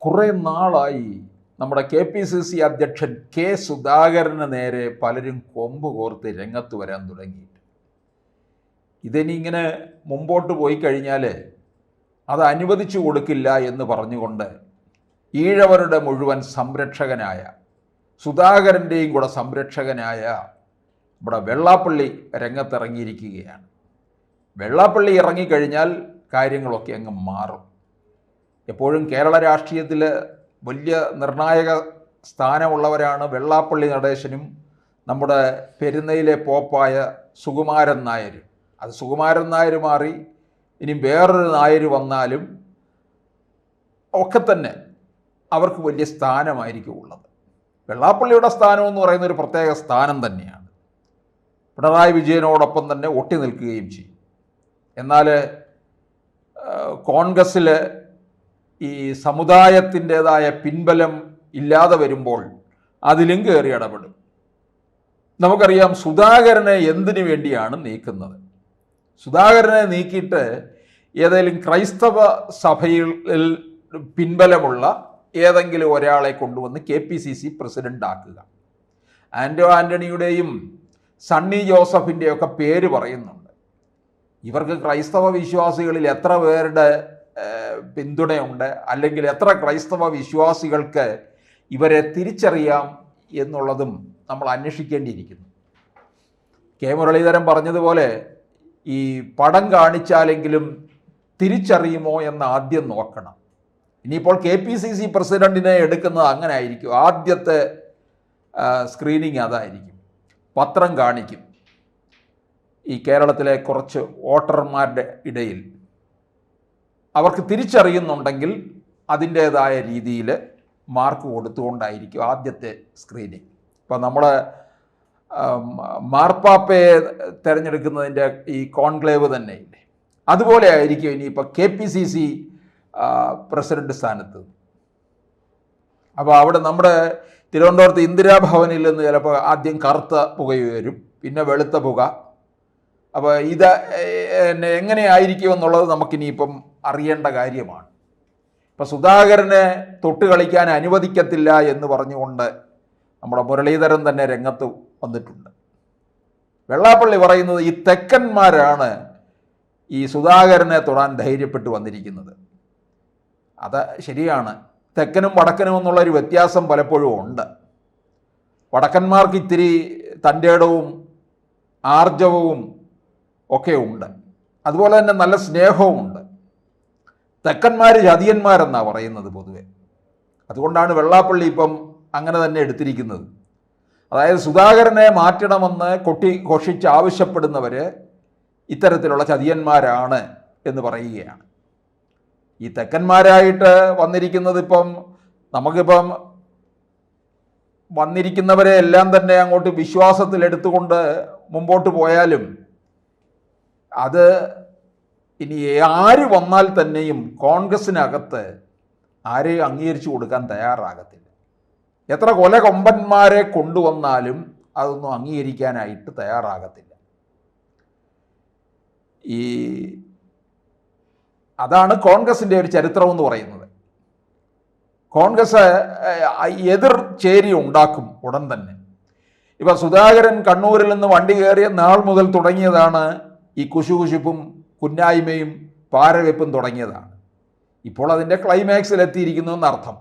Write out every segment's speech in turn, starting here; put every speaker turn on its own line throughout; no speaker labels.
കുറേ നാളായി നമ്മുടെ KPCC അധ്യക്ഷൻ കെ സുധാകരന് നേരെ പലരും കൊമ്പ് കോർത്ത് രംഗത്ത് വരാൻ തുടങ്ങിയിട്ട് ഇതിനി ഇങ്ങനെ മുമ്പോട്ട് പോയി കഴിഞ്ഞാൽ അത് അനുവദിച്ചു കൊടുക്കില്ല എന്ന് പറഞ്ഞുകൊണ്ട് ഈഴവരുടെ മുഴുവൻ സംരക്ഷകനായ സുധാകരൻ്റെയും കൂടെ സംരക്ഷകനായ ഇവിടെ വെള്ളാപ്പള്ളി രംഗത്തിറങ്ങിയിരിക്കുകയാണ്. വെള്ളാപ്പള്ളി ഇറങ്ങിക്കഴിഞ്ഞാൽ കാര്യങ്ങളൊക്കെ അങ്ങ് മാറും. എപ്പോഴും കേരള രാഷ്ട്രീയത്തിൽ വലിയ നിർണായക സ്ഥാനമുള്ളവരാണ് വെള്ളാപ്പള്ളി നടേശനും നമ്മുടെ പെരുന്നയിലെ പോപ്പായ സുകുമാരൻ നായരും. അത് സുകുമാരൻ നായർ മാറി ഇനി വേറൊരു നായർ വന്നാലും ഒക്കെ തന്നെ അവർക്ക് വലിയ സ്ഥാനമായിരിക്കും ഉള്ളത്. വെള്ളാപ്പള്ളിയുടെ സ്ഥാനം എന്ന് പറയുന്ന ഒരു പ്രത്യേക സ്ഥാനം തന്നെയാണ്. പിണറായി വിജയനോടൊപ്പം തന്നെ ഒട്ടി നിൽക്കുകയും ചെയ്യും. എന്നാൽ കോൺഗ്രസ്സിൽ ഈ സമുദായത്തിൻ്റേതായ പിൻബലം ഇല്ലാതെ വരുമ്പോൾ അതിലും കയറി ഇടപെടും. നമുക്കറിയാം സുധാകരനെ എന്തിനു വേണ്ടിയാണ് നീക്കുന്നത്. സുധാകരനെ നീക്കിയിട്ട് ഏതെങ്കിലും ക്രൈസ്തവ സഭയിൽ പിൻബലമുള്ള ഏതെങ്കിലും ഒരാളെ കൊണ്ടുവന്ന് KPCC പ്രസിഡൻ്റ് ആക്കുക. ആൻ്റണിയുടെയും സണ്ണി ജോസഫിൻ്റെയൊക്കെ പേര് പറയുന്നുണ്ട്. ഇവർക്ക് ക്രൈസ്തവ വിശ്വാസികളിൽ എത്ര പേരുടെ പിന്തുണയുണ്ട്, അല്ലെങ്കിൽ എത്ര ക്രൈസ്തവ വിശ്വാസികൾക്ക് ഇവരെ തിരിച്ചറിയാം എന്നുള്ളതും നമ്മൾ അന്വേഷിക്കേണ്ടിയിരിക്കുന്നു. കെ മുരളീധരൻ പറഞ്ഞതുപോലെ ഈ പടം കാണിച്ചാലെങ്കിലും തിരിച്ചറിയുമോ എന്ന് ആദ്യം നോക്കണം. ഇനിയിപ്പോൾ KPCC പ്രസിഡൻറ്റിനെ എടുക്കുന്നത് അങ്ങനെ ആയിരിക്കും. ആദ്യത്തെ സ്ക്രീനിങ് അതായിരിക്കും. പത്രം കാണിക്കും. ഈ കേരളത്തിലെ കുറച്ച് വോട്ടർമാരുടെ ഇടയിൽ അവർക്ക് തിരിച്ചറിയുന്നുണ്ടെങ്കിൽ അതിൻ്റേതായ രീതിയിൽ മാർക്ക് കൊടുത്തുകൊണ്ടായിരിക്കും ആദ്യത്തെ സ്ക്രീനിങ്. ഇപ്പം നമ്മൾ മാർപ്പാപ്പയെ തിരഞ്ഞെടുക്കുന്നതിൻ്റെ ഈ കോൺക്ലേവ് തന്നെ ഇല്ലേ, അതുപോലെ ആയിരിക്കും ഇനിയിപ്പോൾ KPCC പ്രസിഡന്റ് സ്ഥാനത്ത്. അപ്പോൾ അവിടെ നമ്മുടെ തിരുവനന്തപുരത്ത് ഇന്ദിരാഭവനിൽ നിന്ന് ചിലപ്പോൾ ആദ്യം കറുത്ത പുക വരും, പിന്നെ വെളുത്ത പുക. അപ്പോൾ ഇത് എങ്ങനെയായിരിക്കും എന്നുള്ളത് നമുക്കിനിയിപ്പം അറിയേണ്ട കാര്യമാണ്. ഇപ്പം സുധാകരനെ തൊട്ട് കളിക്കാൻ അനുവദിക്കത്തില്ല എന്ന് പറഞ്ഞുകൊണ്ട് നമ്മുടെ മുരളീധരൻ തന്നെ രംഗത്ത് വന്നിട്ടുണ്ട്. വെള്ളാപ്പള്ളി പറയുന്നത് ഈ തെക്കന്മാരാണ് ഈ സുധാകരനെ തൊടാൻ ധൈര്യപ്പെട്ട് വന്നിരിക്കുന്നത്. അത് ശരിയാണ്. തെക്കനും വടക്കനും എന്നുള്ളൊരു വ്യത്യാസം പലപ്പോഴും ഉണ്ട്. വടക്കന്മാർക്ക് ഇത്തിരി തൻ്റെ ഇടവും ആർജവവും ഒക്കെ ഉണ്ട്, അതുപോലെ തന്നെ നല്ല സ്നേഹവുമുണ്ട്. തെക്കന്മാർ ചതിയന്മാരെന്നാണ് പറയുന്നത് പൊതുവെ. അതുകൊണ്ടാണ് വെള്ളാപ്പള്ളി ഇപ്പം അങ്ങനെ തന്നെ എടുത്തിരിക്കുന്നത്. അതായത് സുധാകരനെ മാറ്റണമെന്ന് ഘോഷിച്ച് ആവശ്യപ്പെടുന്നവർ ഇത്തരത്തിലുള്ള ചതിയന്മാരാണ് എന്ന് പറയുകയാണ്. ഈ തെക്കന്മാരായിട്ട് വന്നിരിക്കുന്നത് ഇപ്പം നമുക്കിപ്പം വന്നിരിക്കുന്നവരെ എല്ലാം തന്നെ അങ്ങോട്ട് വിശ്വാസത്തിലെടുത്തുകൊണ്ട് മുമ്പോട്ട് പോയാലും അത് ഇനി ആര് വന്നാൽ തന്നെയും കോൺഗ്രസ്സിനകത്ത് ആരെയും അംഗീകരിച്ചു കൊടുക്കാൻ തയ്യാറാകത്തില്ല. എത്ര കൊലകൊമ്പന്മാരെ കൊണ്ടുവന്നാലും അതൊന്നും അംഗീകരിക്കാനായിട്ട് തയ്യാറാകത്തില്ല. അതാണ് കോൺഗ്രസിൻ്റെ ഒരു ചരിത്രം എന്ന് പറയുന്നത്. കോൺഗ്രസ് എതിർ ചേരി ഉണ്ടാക്കും ഉടൻ തന്നെ. ഇപ്പം സുധാകരൻ കണ്ണൂരിൽ നിന്ന് വണ്ടി കയറിയ നാൾ മുതൽ തുടങ്ങിയതാണ് ഈ കുശുകുശുപ്പും കുന്നായ്മയും പാരവെപ്പും തുടങ്ങിയതാണ്. ഇപ്പോൾ അതിൻ്റെ ക്ലൈമാക്സിലെത്തിയിരിക്കുന്നു എന്നർത്ഥം.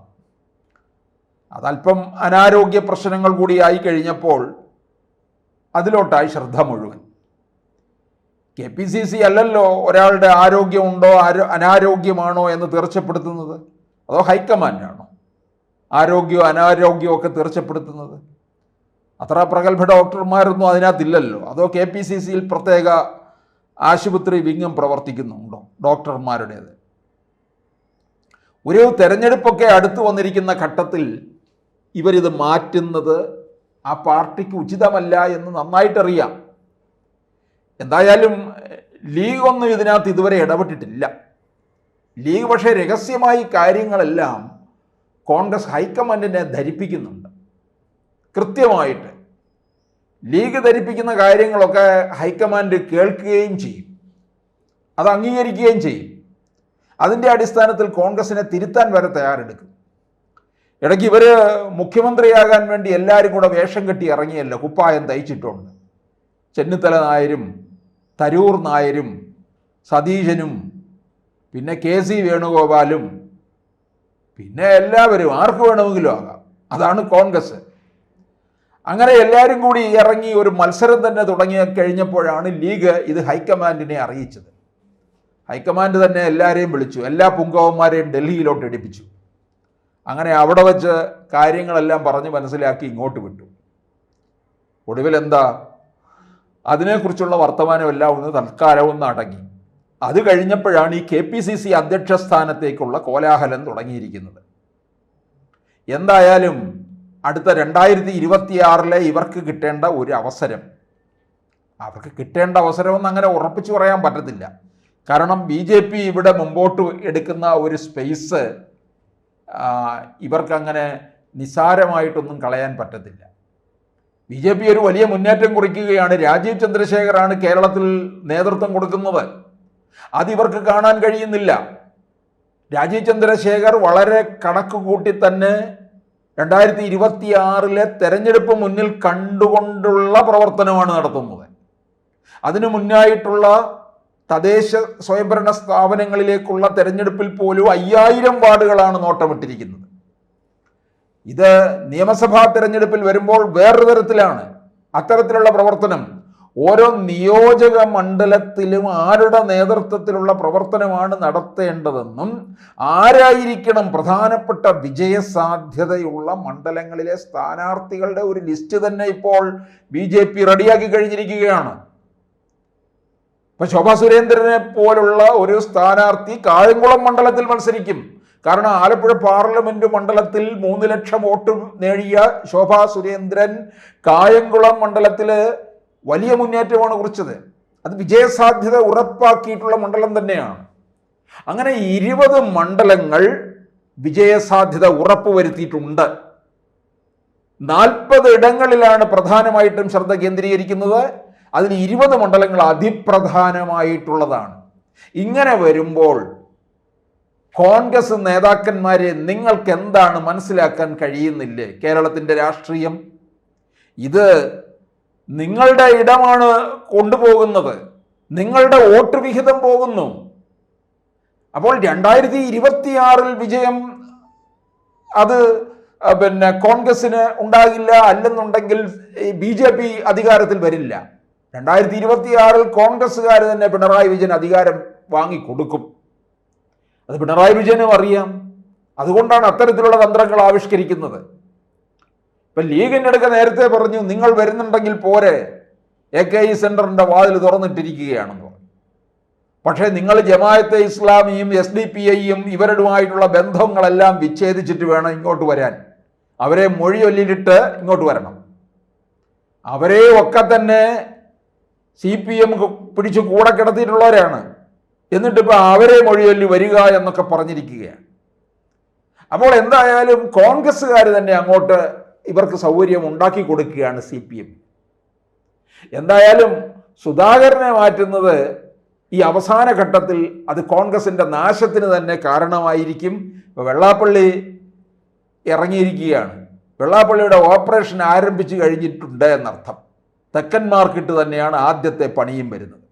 അതല്പം അനാരോഗ്യ പ്രശ്നങ്ങൾ കൂടി ആയി കഴിഞ്ഞപ്പോൾ അതിലോട്ടായി ശ്രദ്ധ മുഴുവൻ. KPCC അല്ലല്ലോ ഒരാളുടെ ആരോഗ്യമുണ്ടോ അനാരോഗ്യമാണോ എന്ന് തീർച്ചപ്പെടുത്തുന്നത്, അതോ ഹൈക്കമാൻഡാണോ ആരോഗ്യമോ അനാരോഗ്യമോ ഒക്കെ തീർച്ചപ്പെടുത്തുന്നത്? അത്ര പ്രഗത്ഭ ഡോക്ടർമാരൊന്നും അതിനകത്തില്ലല്ലോ. അതോ KPCCയിൽ പ്രത്യേക ആശുപത്രി വിങ്ങും പ്രവർത്തിക്കുന്നുണ്ടോ ഡോക്ടർമാരുടേത്? ഒരു തെരഞ്ഞെടുപ്പൊക്കെ അടുത്ത് വന്നിരിക്കുന്ന ഘട്ടത്തിൽ ഇവരിത് മാറ്റുന്നത് ആ പാർട്ടിക്ക് ഉചിതമല്ല എന്ന് നന്നായിട്ടറിയാം. എന്തായാലും ലീഗ് ഒന്നും ഇതിനകത്ത് ഇതുവരെ ഇടപെട്ടിട്ടില്ല. ലീഗ് പക്ഷേ രഹസ്യമായി കാര്യങ്ങളെല്ലാം കോൺഗ്രസ് ഹൈക്കമാൻഡിനെ ധരിപ്പിക്കുന്നുണ്ട്. കൃത്യമായിട്ട് ലീഗ് ധരിപ്പിക്കുന്ന കാര്യങ്ങളൊക്കെ ഹൈക്കമാൻഡ് കേൾക്കുകയും ചെയ്യും, അത് അംഗീകരിക്കുകയും ചെയ്യും. അതിൻ്റെ അടിസ്ഥാനത്തിൽ കോൺഗ്രസിനെ തിരുത്താൻ വരെ തയ്യാറെടുക്കും. ഇടയ്ക്ക് ഇവർ മുഖ്യമന്ത്രിയാകാൻ വേണ്ടി എല്ലാവരും കൂടെ വേഷം കെട്ടി ഇറങ്ങിയല്ലോ, കുപ്പായം തയ്ച്ചിട്ടുണ്ട്. ചെന്നിത്തല നായരും തരൂർ നായരും സതീശനും പിന്നെ KC വേണുഗോപാലും പിന്നെ എല്ലാവരും ആർക്ക് വേണമെങ്കിലും ആകാം. അതാണ് കോൺഗ്രസ്. അങ്ങനെ എല്ലാവരും കൂടി ഇറങ്ങി ഒരു മത്സരം തന്നെ തുടങ്ങി കഴിഞ്ഞപ്പോഴാണ് ലീഗ് ഇത് ഹൈക്കമാൻഡിനെ അറിയിച്ചത്. ഹൈക്കമാൻഡ് തന്നെ എല്ലാവരെയും വിളിച്ചു, എല്ലാ പുങ്കവന്മാരെയും ഡൽഹിയിലോട്ട് എടുപ്പിച്ചു. അങ്ങനെ അവിടെ വെച്ച് കാര്യങ്ങളെല്ലാം പറഞ്ഞ് മനസ്സിലാക്കി ഇങ്ങോട്ട് വിട്ടു. ഒടുവിൽ എന്താ, അതിനെക്കുറിച്ചുള്ള വർത്തമാനമെല്ലാം ഒന്ന് തൽക്കാലം ഒന്ന് അടങ്ങി. അത് കഴിഞ്ഞപ്പോഴാണ് ഈ KPCC അധ്യക്ഷ സ്ഥാനത്തേക്കുള്ള കോലാഹലം തുടങ്ങിയിരിക്കുന്നത്. എന്തായാലും അടുത്ത 2026 ഇവർക്ക് കിട്ടേണ്ട ഒരു അവസരം, അവർക്ക് കിട്ടേണ്ട അവസരമൊന്നും അങ്ങനെ ഉറപ്പിച്ചു പറയാൻ പറ്റത്തില്ല. കാരണം BJP ഇവിടെ മുമ്പോട്ട് എടുക്കുന്ന ഒരു സ്പേസ് ഇവർക്കങ്ങനെ നിസ്സാരമായിട്ടൊന്നും കളയാൻ പറ്റത്തില്ല. BJP ഒരു വലിയ മുന്നേറ്റം കുറിക്കുകയാണ്. രാജീവ് ചന്ദ്രശേഖറാണ് കേരളത്തിൽ നേതൃത്വം കൊടുക്കുന്നത്. അതിവർക്ക് കാണാൻ കഴിയുന്നില്ല. രാജീവ് ചന്ദ്രശേഖർ വളരെ കണക്ക് കൂട്ടി തന്നെ 2026 തെരഞ്ഞെടുപ്പ് മുന്നിൽ കണ്ടുകൊണ്ടുള്ള പ്രവർത്തനമാണ് നടത്തുന്നത്. അതിനു മുന്നായിട്ടുള്ള തദ്ദേശ സ്വയംഭരണ സ്ഥാപനങ്ങളിലേക്കുള്ള തെരഞ്ഞെടുപ്പിൽ പോലും 5000 വാർഡുകളാണ് നോട്ടമിട്ടിരിക്കുന്നത്. ഇത് നിയമസഭാ തെരഞ്ഞെടുപ്പിൽ വരുമ്പോൾ വേറൊരു തരത്തിലാണ് അത്തരത്തിലുള്ള പ്രവർത്തനം. ഓരോ നിയോജക മണ്ഡലത്തിലും ആരുടെ നേതൃത്വത്തിലുള്ള പ്രവർത്തനമാണ് നടത്തേണ്ടതെന്നും ആരായിരിക്കണം പ്രധാനപ്പെട്ട വിജയസാധ്യതയുള്ള മണ്ഡലങ്ങളിലെ സ്ഥാനാർത്ഥികളുടെ ഒരു ലിസ്റ്റ് തന്നെ ഇപ്പോൾ BJP റെഡിയാക്കി കഴിഞ്ഞിരിക്കുകയാണ്. ഇപ്പൊ ശോഭാ സുരേന്ദ്രനെ പോലുള്ള ഒരു സ്ഥാനാർത്ഥി കായംകുളം മണ്ഡലത്തിൽ മത്സരിക്കും. കാരണം ആലപ്പുഴ പാർലമെന്റ് മണ്ഡലത്തിൽ 3 ലക്ഷം വോട്ട് നേടിയ ശോഭാ സുരേന്ദ്രൻ കായംകുളം മണ്ഡലത്തില് വലിയ മുന്നേറ്റമാണ് കുറിച്ചത്. അത് വിജയസാധ്യത ഉറപ്പാക്കിയിട്ടുള്ള മണ്ഡലം തന്നെയാണ്. അങ്ങനെ 20 മണ്ഡലങ്ങൾ വിജയസാധ്യത ഉറപ്പുവരുത്തിയിട്ടുണ്ട്. 40 ഇടങ്ങളിലാണ് പ്രധാനമായിട്ടും ശ്രദ്ധ കേന്ദ്രീകരിക്കുന്നത്. അതിൽ 20 മണ്ഡലങ്ങൾ അതിപ്രധാനമായിട്ടുള്ളതാണ്. ഇങ്ങനെ വരുമ്പോൾ കോൺഗ്രസ് നേതാക്കന്മാരെ നിങ്ങൾക്ക് എന്താണ് മനസ്സിലാക്കാൻ കഴിയുന്നില്ലേ? കേരളത്തിൻ്റെ രാഷ്ട്രീയം ഇത് നിങ്ങളുടെ ഇടമാണ് കൊണ്ടുപോകുന്നത്, നിങ്ങളുടെ വോട്ട് വിഹിതം പോകുന്നു. അപ്പോൾ 2026 വിജയം അത് കോൺഗ്രസിന് ഉണ്ടാകില്ല, അല്ലെന്നുണ്ടെങ്കിൽ BJP അധികാരത്തിൽ വരില്ല. 2026 കോൺഗ്രസ്സുകാർ തന്നെ പിണറായി വിജയൻ അധികാരം വാങ്ങിക്കൊടുക്കും. അത് പിണറായി വിജയനും അറിയാം. അതുകൊണ്ടാണ് അത്തരത്തിലുള്ള തന്ത്രങ്ങൾ ആവിഷ്കരിക്കുന്നത്. ഇപ്പം ലീഗിൻ്റെ അടുക്ക നേരത്തെ പറഞ്ഞു, നിങ്ങൾ വരുന്നുണ്ടെങ്കിൽ പോരെ, AKI സെന്ററിൻ്റെ വാതിൽ തുറന്നിട്ടിരിക്കുകയാണെന്ന് പറഞ്ഞു. പക്ഷേ നിങ്ങൾ ജമാഅത്തെ ഇസ്ലാമിയും SDPIയും ഇവരുമായിട്ടുള്ള ബന്ധങ്ങളെല്ലാം വിച്ഛേദിച്ചിട്ട് വേണം ഇങ്ങോട്ട് വരാൻ. അവരെ മൊഴിയൊല്ലിട്ട് ഇങ്ങോട്ട് വരണം. അവരെ ഒക്കെ തന്നെ CPM പിടിച്ച് കൂടെ കിടത്തിയിട്ടുള്ളവരാണ്. എന്നിട്ടിപ്പോൾ അവരെ മൊഴിയൊല്ലി വരിക എന്നൊക്കെ പറഞ്ഞിരിക്കുകയാണ്. അപ്പോൾ എന്തായാലും കോൺഗ്രസ്സുകാർ തന്നെ അങ്ങോട്ട് ഇവർക്ക് സൗകര്യം ഉണ്ടാക്കി കൊടുക്കുകയാണ് CPM. എന്തായാലും സുധാകരനെ മാറ്റുന്നത് ഈ അവസാന ഘട്ടത്തിൽ അത് കോൺഗ്രസിൻ്റെ നാശത്തിന് തന്നെ കാരണമായിരിക്കും. ഇപ്പോൾ വെള്ളാപ്പള്ളി ഇറങ്ങിയിരിക്കുകയാണ്. വെള്ളാപ്പള്ളിയുടെ ഓപ്പറേഷൻ ആരംഭിച്ചു കഴിഞ്ഞിട്ടുണ്ട് എന്നർത്ഥം. തെക്കൻ മാർക്കിട്ട് തന്നെയാണ് ആദ്യത്തെ പണിയും വരുന്നത്.